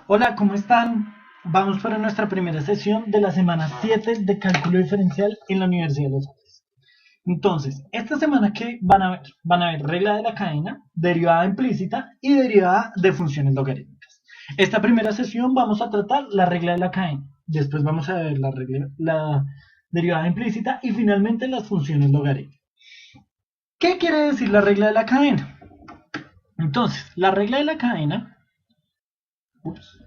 Hola, ¿cómo están? Vamos para nuestra primera sesión de la semana 7 de cálculo diferencial en la Universidad de los Andes. Entonces, esta semana que van a ver regla de la cadena, derivada implícita y derivada de funciones logarítmicas. Esta primera sesión vamos a tratar la regla de la cadena, después vamos a ver la derivada implícita y finalmente las funciones logarítmicas. ¿Qué quiere decir la regla de la cadena? Entonces, la regla de la cadena, ups,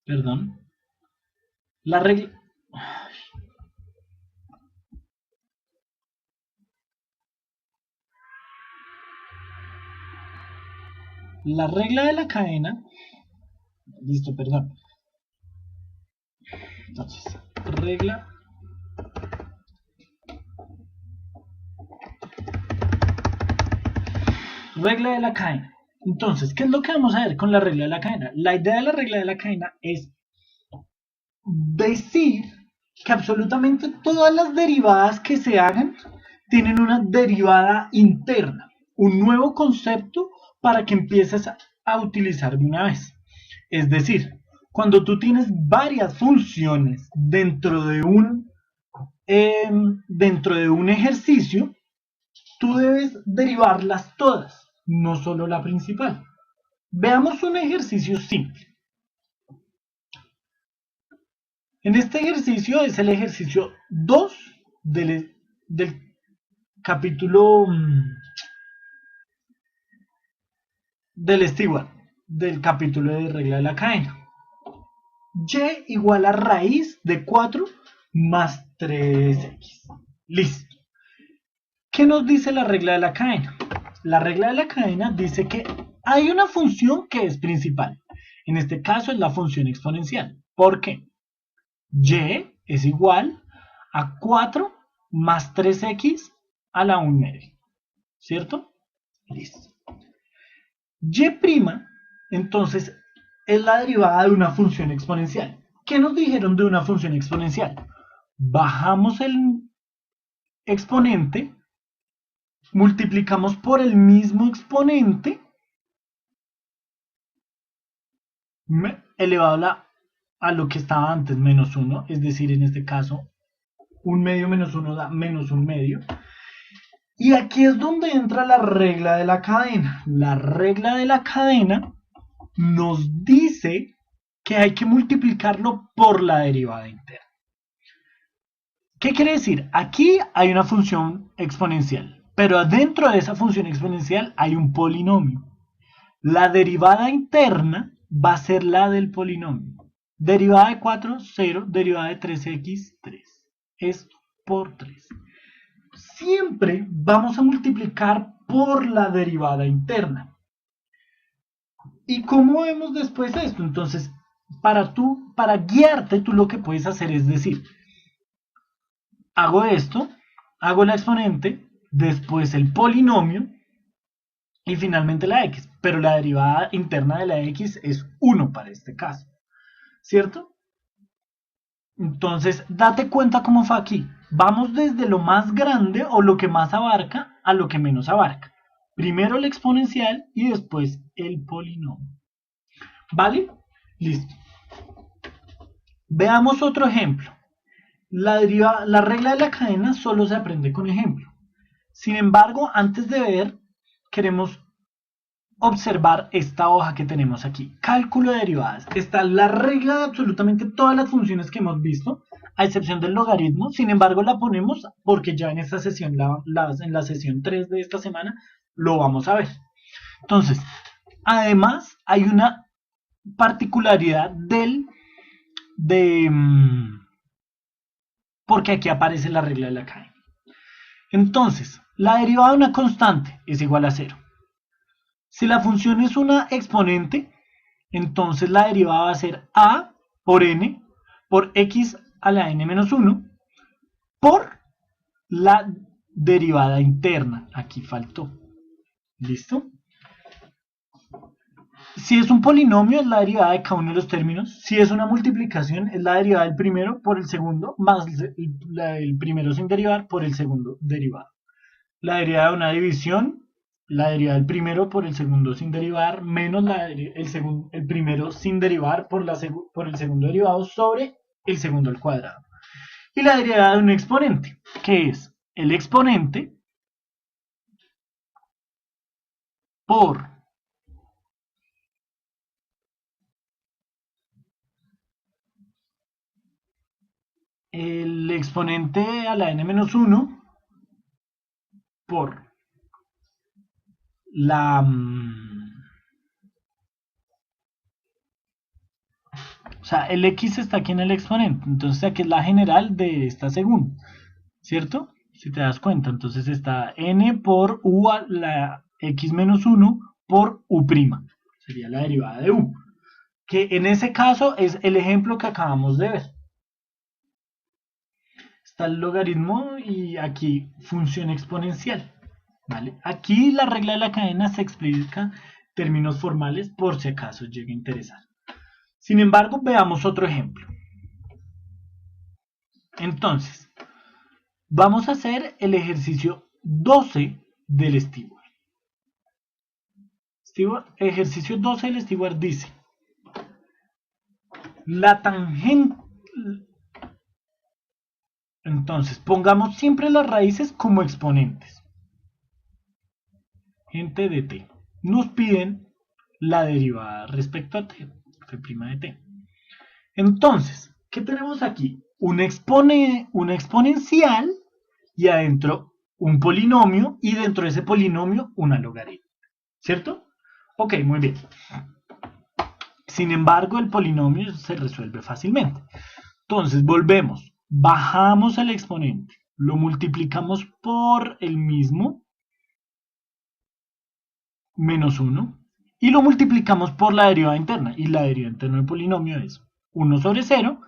perdón, la regla, la regla de la cadena, listo, perdón. Entonces, regla de la cadena. Entonces, ¿qué es lo que vamos a ver con la regla de la cadena? La idea de la regla de la cadena es decir que absolutamente todas las derivadas que se hagan tienen una derivada interna, un nuevo concepto para que empieces a utilizar de una vez. Es decir, cuando tú tienes varias funciones dentro de un ejercicio, tú debes derivarlas todas, no solo la principal. Veamos un ejercicio simple. En este ejercicio es el ejercicio 2 del capítulo del Stewart, del capítulo de regla de la cadena. Y igual a raíz de 4 más 3x. Listo. ¿Qué nos dice la regla de la cadena? La regla de la cadena dice que hay una función que es principal. En este caso es la función exponencial. ¿Por qué? Y es igual a 4 más 3x a la 1 media. ¿Cierto? Listo. Y', entonces, es la derivada de una función exponencial. ¿Qué nos dijeron de una función exponencial? Bajamos el exponente, multiplicamos por el mismo exponente elevado a lo que estaba antes, menos 1, es decir, en este caso, 1 medio menos 1 da menos 1 medio. Y aquí es donde entra la regla de la cadena. La regla de la cadena nos dice que hay que multiplicarlo por la derivada interna. ¿Qué quiere decir? Aquí hay una función exponencial, pero adentro de esa función exponencial hay un polinomio. La derivada interna va a ser la del polinomio. Derivada de 4, 0. Derivada de 3x, 3. Esto por 3. Siempre vamos a multiplicar por la derivada interna. ¿Y cómo vemos después esto? Entonces, para guiarte, tú lo que puedes hacer es decir, hago esto, hago la exponente, después el polinomio y finalmente la x. Pero la derivada interna de la x es 1 para este caso, ¿cierto? Entonces, date cuenta cómo fue aquí. Vamos desde lo más grande o lo que más abarca a lo que menos abarca. Primero el exponencial y después el polinomio. ¿Vale? Listo. Veamos otro ejemplo. La regla de la cadena solo se aprende con ejemplo. Sin embargo, antes de ver, queremos observar esta hoja que tenemos aquí. Cálculo de derivadas. Está la regla de absolutamente todas las funciones que hemos visto, a excepción del logaritmo. Sin embargo, la ponemos porque ya en esta sesión, en la sesión 3 de esta semana, lo vamos a ver. Entonces, además, hay una particularidad porque aquí aparece la regla de la cadena. Entonces, la derivada de una constante es igual a 0. Si la función es una exponente, entonces la derivada va a ser a por n por x a la n menos 1 por la derivada interna. Aquí faltó. ¿Listo? Si es un polinomio, es la derivada de cada uno de los términos. Si es una multiplicación, es la derivada del primero por el segundo, más el primero sin derivar por el segundo derivado. La derivada de una división la derivada del primero por el segundo sin derivar menos el primero sin derivar por el segundo derivado sobre el segundo al cuadrado. Y la derivada de un exponente, que es el exponente por el exponente a la n-1 por la... O sea, el x está aquí en el exponente, entonces aquí es la general de esta segunda, ¿cierto? Si te das cuenta, entonces está n por u a la x menos 1 por u', sería la derivada de u, que en ese caso es el ejemplo que acabamos de ver. Está el logaritmo y aquí función exponencial, ¿vale? Aquí la regla de la cadena se explica en términos formales por si acaso llega a interesar. Sin embargo, veamos otro ejemplo. Entonces, vamos a hacer el ejercicio 12 del Stewart. Ejercicio 12 del Stewart dice: la tangente... Entonces, pongamos siempre las raíces como exponentes. Gente de t. Nos piden la derivada respecto a t, f' de t. Entonces, ¿qué tenemos aquí? Una exponencial y adentro un polinomio y dentro de ese polinomio una logaritmo, ¿cierto? Ok, muy bien. Sin embargo, el polinomio se resuelve fácilmente. Entonces, volvemos. Bajamos el exponente, lo multiplicamos por el mismo, menos 1, y lo multiplicamos por la derivada interna. Y la derivada interna del polinomio es 1 sobre 0,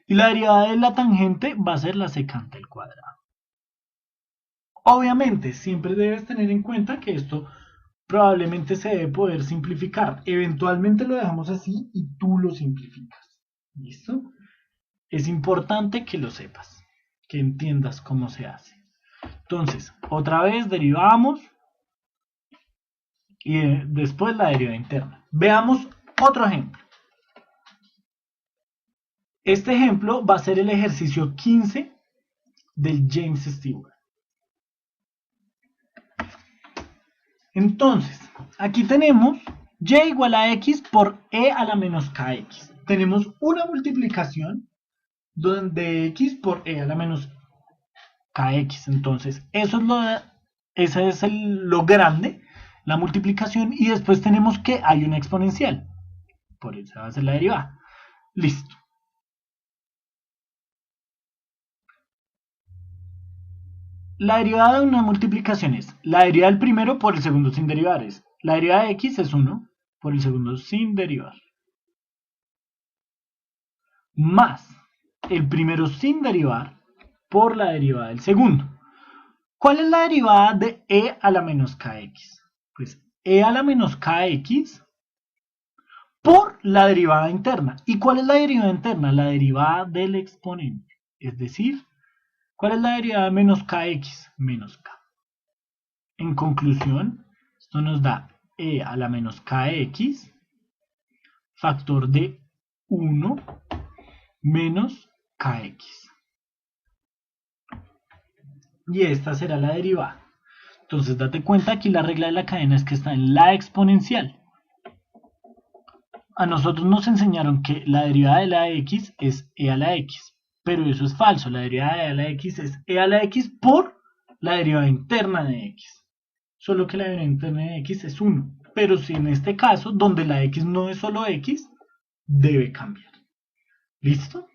y la derivada de la tangente va a ser la secante al cuadrado. Obviamente, siempre debes tener en cuenta que esto probablemente se debe poder simplificar. Eventualmente lo dejamos así y tú lo simplificas. ¿Listo? Es importante que lo sepas, que entiendas cómo se hace. Entonces, otra vez derivamos y después la derivada interna. Veamos otro ejemplo. Este ejemplo va a ser el ejercicio 15 del James Stewart. Entonces, aquí tenemos y igual a x por e a la menos kx. Tenemos una multiplicación de x por e a la menos kx. Entonces, eso es lo grande, la multiplicación, y después tenemos que hay una exponencial. Por eso va a ser la derivada. Listo. La derivada de una multiplicación es la derivada del primero por el segundo sin derivar. La derivada de x es 1 por el segundo sin derivar. Más el primero sin derivar por la derivada del segundo. ¿Cuál es la derivada de e a la menos kx? Pues e a la menos kx por la derivada interna. ¿Y cuál es la derivada interna? La derivada del exponente. Es decir, ¿cuál es la derivada de menos kx? Menos k. En conclusión, esto nos da e a la menos kx factor de 1 menos kx. Y esta será la derivada. Entonces date cuenta, aquí la regla de la cadena es que está en la exponencial. A nosotros nos enseñaron que la derivada de la x es e a la x, pero eso es falso. La derivada de la x es e a la x por la derivada interna de x. Solo que la derivada interna de x es 1. Pero si en este caso, donde la x no es solo x, debe cambiar. ¿Listo?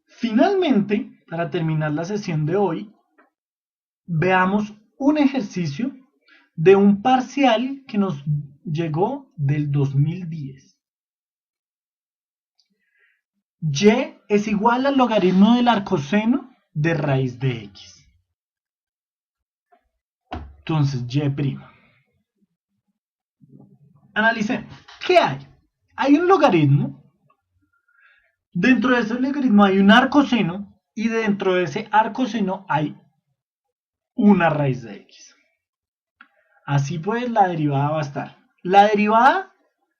Finalmente, para terminar la sesión de hoy, veamos un ejercicio de un parcial que nos llegó del 2010. Y es igual al logaritmo del arcoseno de raíz de x. Entonces, y'. Analicemos. ¿Qué hay? Hay un logaritmo. Dentro de ese logaritmo hay un arcoseno. Y dentro de ese arcoseno hay una raíz de x. Así pues, la derivada va a estar. La derivada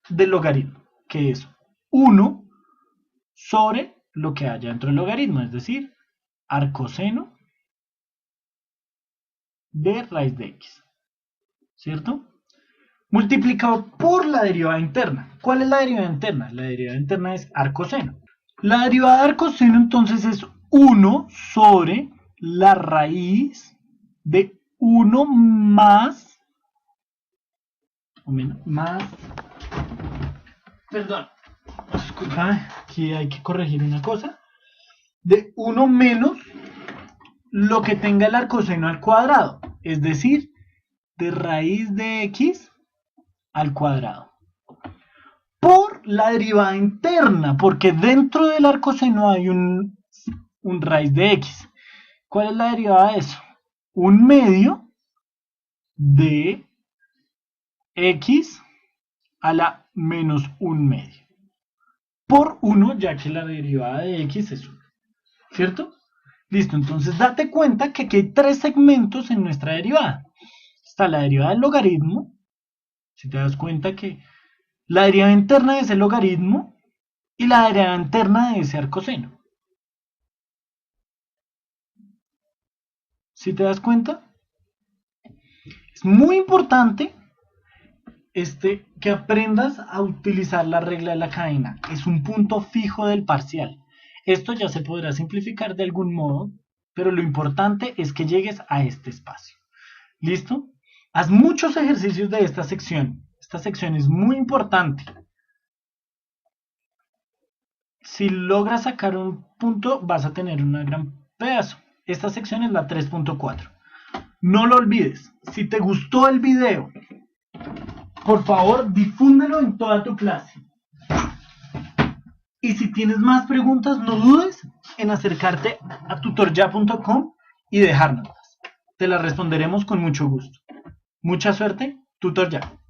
del logaritmo, que es 1 sobre lo que haya dentro del logaritmo, es decir, arcoseno de raíz de x, ¿cierto? Multiplicado por la derivada interna. ¿Cuál es la derivada interna? La derivada interna es arcoseno. La derivada de arcoseno entonces es 1 sobre la raíz de 1 más, o menos, más, perdón, disculpa, aquí hay que corregir una cosa, de 1 menos lo que tenga el arcoseno al cuadrado, es decir, de raíz de x al cuadrado, por la derivada interna, porque dentro del arcoseno hay un raíz de x. ¿Cuál es la derivada de eso? 1/2 de x a la menos 1/2 por 1, ya que la derivada de x es 1, ¿cierto? Listo, entonces date cuenta que aquí hay 3 segmentos en nuestra derivada. Está la derivada del logaritmo, si te das cuenta que la derivada interna de ese logaritmo y la derivada interna de ese arcoseno. Si te das cuenta, es muy importante que aprendas a utilizar la regla de la cadena. Es un punto fijo del parcial. Esto ya se podrá simplificar de algún modo, pero lo importante es que llegues a este espacio. ¿Listo? Haz muchos ejercicios de esta sección. Esta sección es muy importante. Si logras sacar un punto, vas a tener un gran pedazo. Esta sección es la 3.4. No lo olvides. Si te gustó el video, por favor, difúndelo en toda tu clase. Y si tienes más preguntas, no dudes en acercarte a tutorya.com y dejárnoslas. Te las responderemos con mucho gusto. Mucha suerte, Tutor Ya.